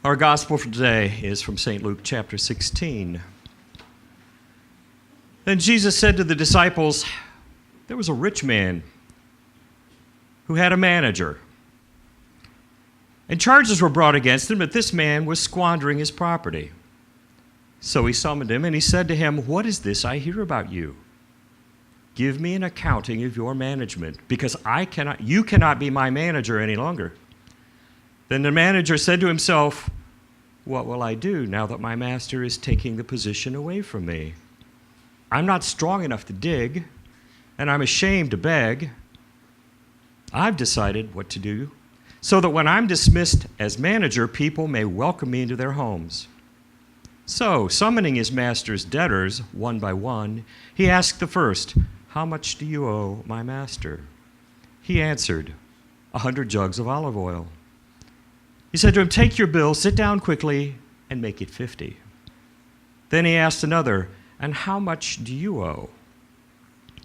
Our gospel for today is from St. Luke chapter 16. Then Jesus said to the disciples, there was a rich man who had a manager. And charges were brought against him that this man was squandering his property. So he summoned him and he said to him, what is this I hear about you? Give me an accounting of your management, because you cannot be my manager any longer. Then the manager said to himself, what will I do now that my master is taking the position away from me? I'm not strong enough to dig, and I'm ashamed to beg. I've decided what to do, so that when I'm dismissed as manager, people may welcome me into their homes. So, summoning his master's debtors one by one, he asked the first, how much do you owe my master? He answered, 100 jugs of olive oil. He said to him, take your bill, sit down quickly, and make it 50. Then he asked another, and how much do you owe?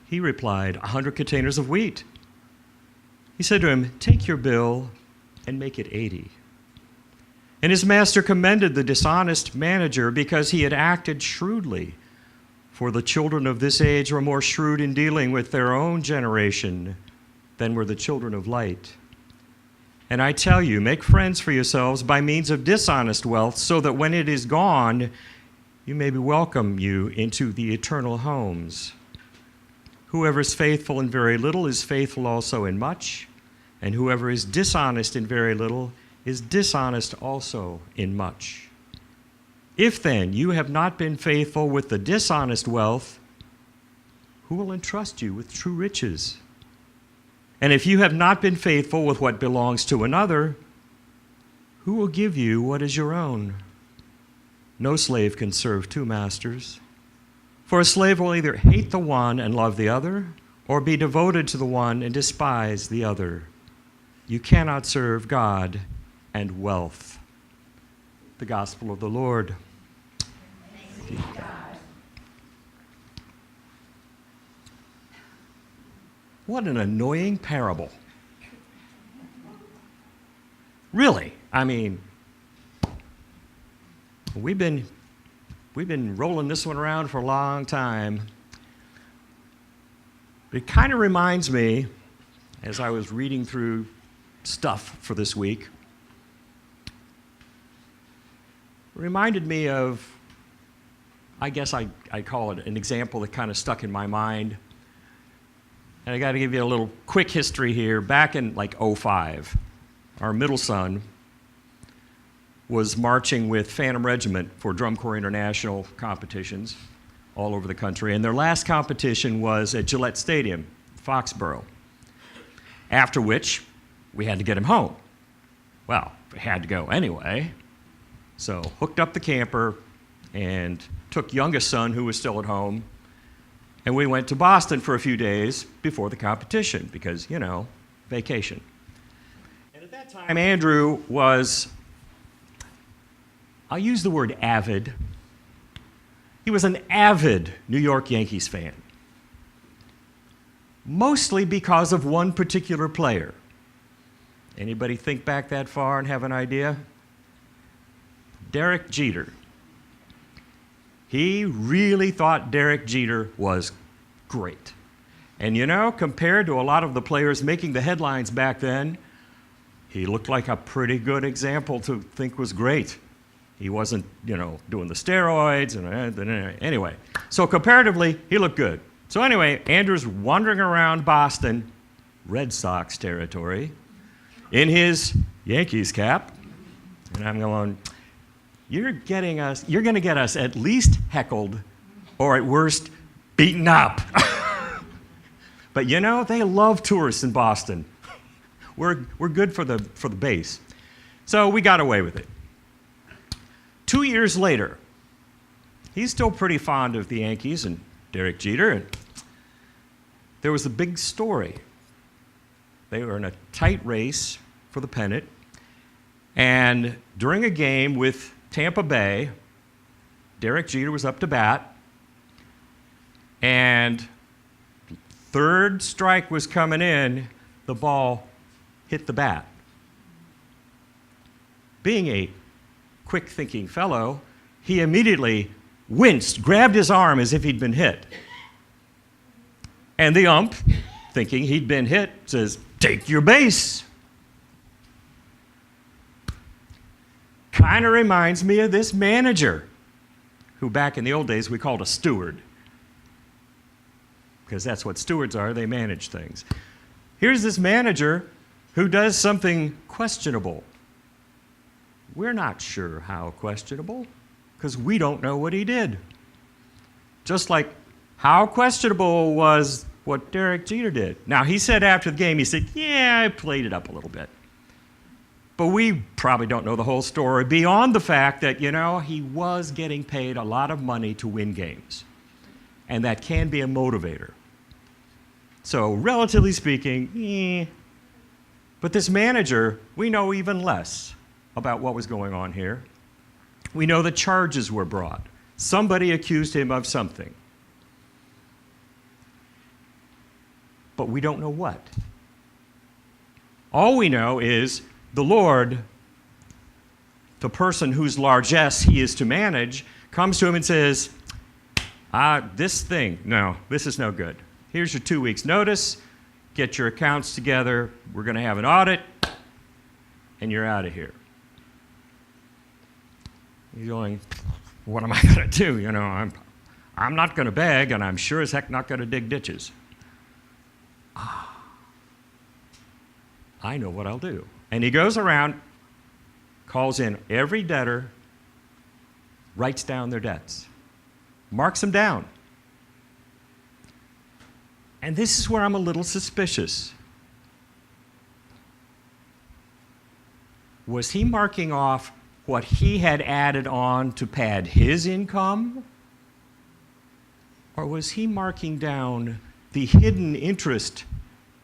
He replied, 100 containers of wheat. He said to him, take your bill and make it 80. And his master commended the dishonest manager because he had acted shrewdly. For the children of this age were more shrewd in dealing with their own generation than were the children of light. And I tell you, make friends for yourselves by means of dishonest wealth, so that when it is gone, you may welcome you into the eternal homes. Whoever is faithful in very little is faithful also in much, and whoever is dishonest in very little is dishonest also in much. If then you have not been faithful with the dishonest wealth, who will entrust you with true riches? And if you have not been faithful with what belongs to another, who will give you what is your own? No slave can serve two masters. For a slave will either hate the one and love the other, or be devoted to the one and despise the other. You cannot serve God and wealth. The gospel of the Lord. Thanks be to God. What an annoying parable. Really, I mean, we've been rolling this one around for a long time. It kind of reminds me, as I was reading through stuff for this week, it reminded me of, I guess I call it an example that kind of stuck in my mind. And I got to give you a little quick history here. Back in like '05, our middle son was marching with Phantom Regiment for Drum Corps International competitions all over the country. And their last competition was at Gillette Stadium, Foxborough. After which, we had to get him home. Well, we had to go anyway. So hooked up the camper and took youngest son, who was still at home, and we went to Boston for a few days before the competition because, you know, vacation. And at that time, Andrew was, I'll use the word avid. He was an avid New York Yankees fan, mostly because of one particular player. Anybody think back that far and have an idea? Derek Jeter. He really thought Derek Jeter was great. And you know, compared to a lot of the players making the headlines back then, he looked like a pretty good example to think was great. He wasn't, you know, doing the steroids and anyway. So comparatively, he looked good. So anyway, Andrew's wandering around Boston, Red Sox territory, in his Yankees cap, and I'm going, you're going to get us at least heckled, or at worst, beaten up. But you know, they love tourists in Boston. We're good for the base. So we got away with it. 2 years later, he's still pretty fond of the Yankees and Derek Jeter, and there was a big story. They were in a tight race for the pennant, and during a game with Tampa Bay, Derek Jeter was up to bat, and third strike was coming in, the ball hit the bat. Being a quick-thinking fellow, he immediately winced, grabbed his arm as if he'd been hit. And the ump, thinking he'd been hit, says, "Take your base." Kind of reminds me of this manager, who back in the old days we called a steward. Because that's what stewards are, they manage things. Here's this manager who does something questionable. We're not sure how questionable, because we don't know what he did. Just like how questionable was what Derek Jeter did. Now, he said after the game, he said, "Yeah, I played it up a little bit." But we probably don't know the whole story beyond the fact that, he was getting paid a lot of money to win games. And that can be a motivator. So, relatively speaking, But this manager, we know even less about what was going on here. We know that charges were brought. Somebody accused him of something. But we don't know what. All we know is the Lord, the person whose largesse he is to manage, comes to him and says, this is no good. Here's your 2 weeks' notice. Get your accounts together. We're going to have an audit, and you're out of here. He's going, what am I going to do? I'm not going to beg, and I'm sure as heck not going to dig ditches. I know what I'll do. And he goes around, calls in every debtor, writes down their debts, marks them down. And this is where I'm a little suspicious. Was he marking off what he had added on to pad his income? Or was he marking down the hidden interest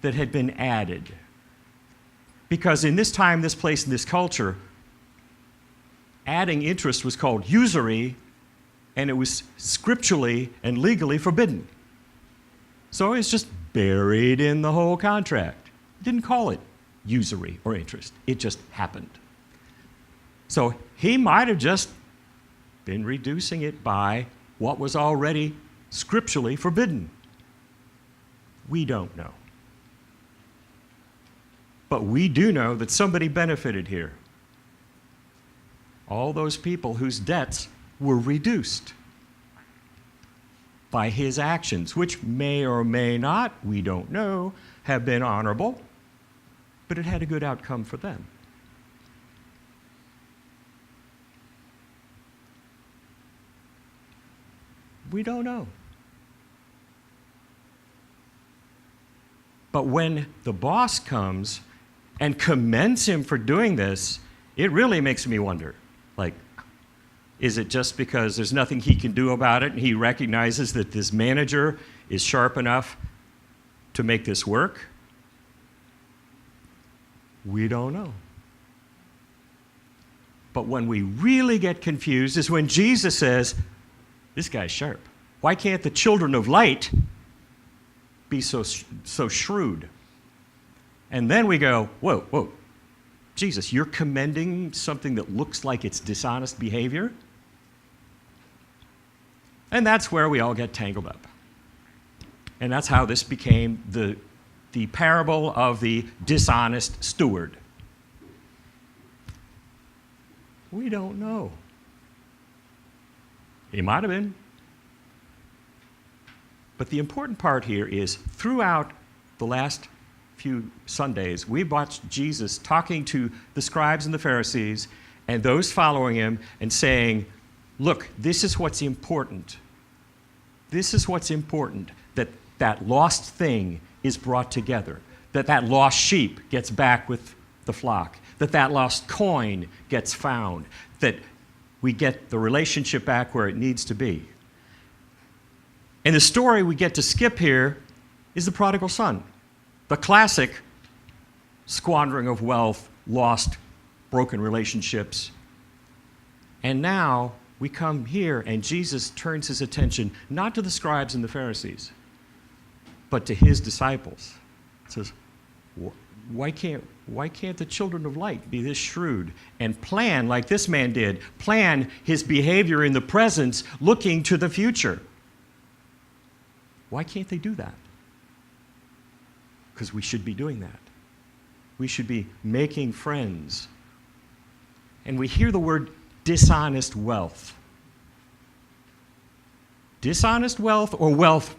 that had been added? Because in this time, this place, and this culture, adding interest was called usury, and it was scripturally and legally forbidden. So it's just buried in the whole contract. Didn't call it usury or interest. It just happened. So he might have just been reducing it by what was already scripturally forbidden. We don't know. But we do know that somebody benefited here. All those people whose debts were reduced by his actions, which may or may not, we don't know, have been honorable, but it had a good outcome for them. We don't know. But when the boss comes and commends him for doing this, it really makes me wonder, is it just because there's nothing he can do about it and he recognizes that this manager is sharp enough to make this work? We don't know. But when we really get confused is when Jesus says, this guy's sharp. Why can't the children of light be so shrewd? And then we go, whoa, Jesus, you're commending something that looks like it's dishonest behavior? And that's where we all get tangled up. And that's how this became the parable of the dishonest steward. We don't know. He might have been. But the important part here is throughout the last few Sundays, we've watched Jesus talking to the scribes and the Pharisees and those following him and saying, look, this is what's important. This is what's important, that lost thing is brought together, that lost sheep gets back with the flock, that lost coin gets found, that we get the relationship back where it needs to be. And the story we get to skip here is the prodigal son, the classic squandering of wealth, lost, broken relationships. And now we come here and Jesus turns his attention not to the scribes and the Pharisees, but to his disciples. He says, Why can't the children of light be this shrewd and plan like this man did? Plan his behavior in the present, looking to the future. Why can't they do that? Because we should be doing that. We should be making friends. And we hear the word dishonest wealth. Dishonest wealth or wealth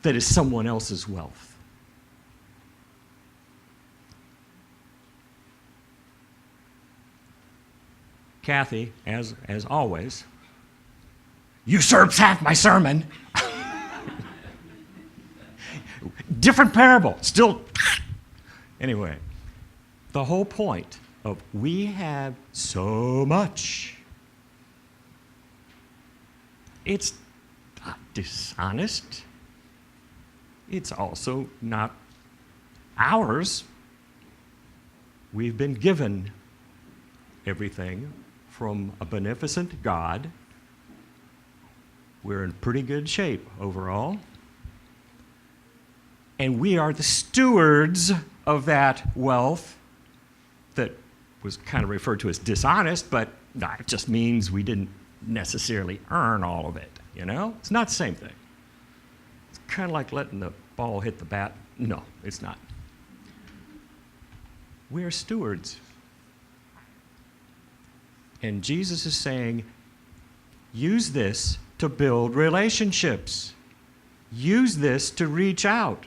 that is someone else's wealth? Kathy, as always, usurps half my sermon. Different parable, still. Anyway, the whole point of we have so much. It's not dishonest. It's also not ours. We've been given everything from a beneficent God. We're in pretty good shape overall. And we are the stewards of that wealth that was kind of referred to as dishonest, but it just means we didn't necessarily earn all of it, you know? It's not the same thing. It's kind of like letting the ball hit the bat. No, it's not. We are stewards. And Jesus is saying, use this to build relationships. Use this to reach out.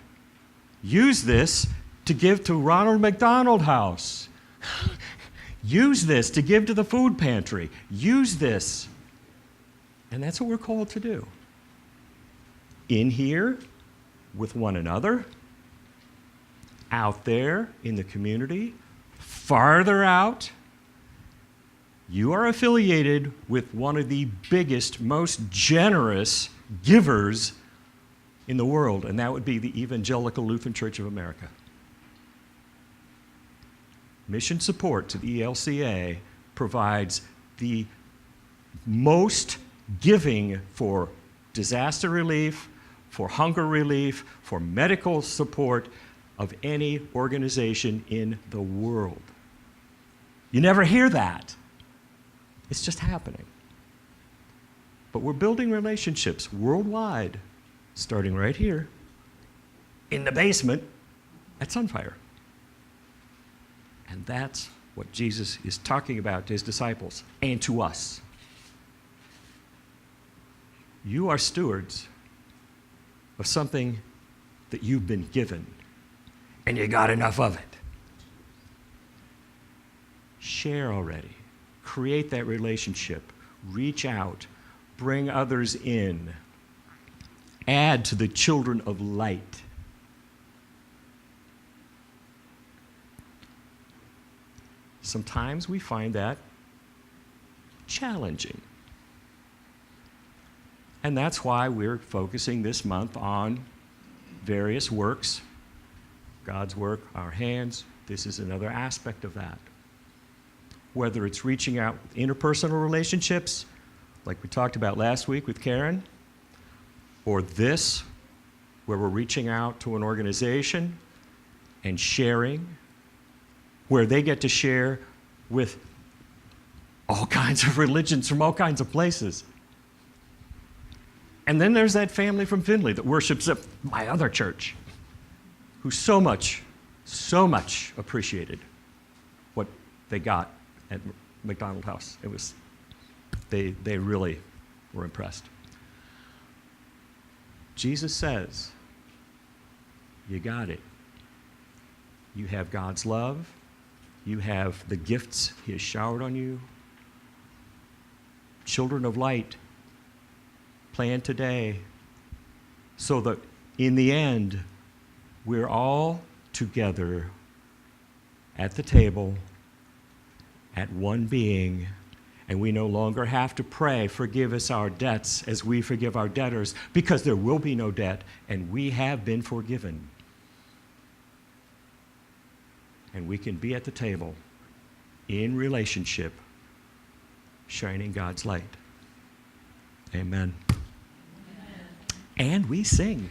Use this to give to Ronald McDonald House. Use this to give to the food pantry. Use this. And that's what we're called to do. In here, with one another, out there in the community, farther out. You are affiliated with one of the biggest, most generous givers in the world, and that would be the Evangelical Lutheran Church of America. Mission support to the ELCA provides the most giving for disaster relief, for hunger relief, for medical support of any organization in the world. You never hear that. It's just happening. But we're building relationships worldwide, starting right here, in the basement at Sunfire. And that's what Jesus is talking about to his disciples and to us. You are stewards of something that you've been given, and you got enough of it. Share already. Create that relationship. Reach out. Bring others in. Add to the children of light. Sometimes we find that challenging. And that's why we're focusing this month on various works. God's work, our hands. This is another aspect of that. Whether it's reaching out with interpersonal relationships, like we talked about last week with Karen, or this, where we're reaching out to an organization and sharing, where they get to share with all kinds of religions from all kinds of places. And then there's that family from Findlay that worships at my other church, who so much appreciated what they got at McDonald House. It was, they really were impressed. Jesus says, you got it. You have God's love. You have the gifts he has showered on you. Children of light, plan today so that in the end, we're all together at the table at one being, and we no longer have to pray, forgive us our debts as we forgive our debtors, because there will be no debt, and we have been forgiven. And we can be at the table in relationship, shining God's light. Amen. And we sing.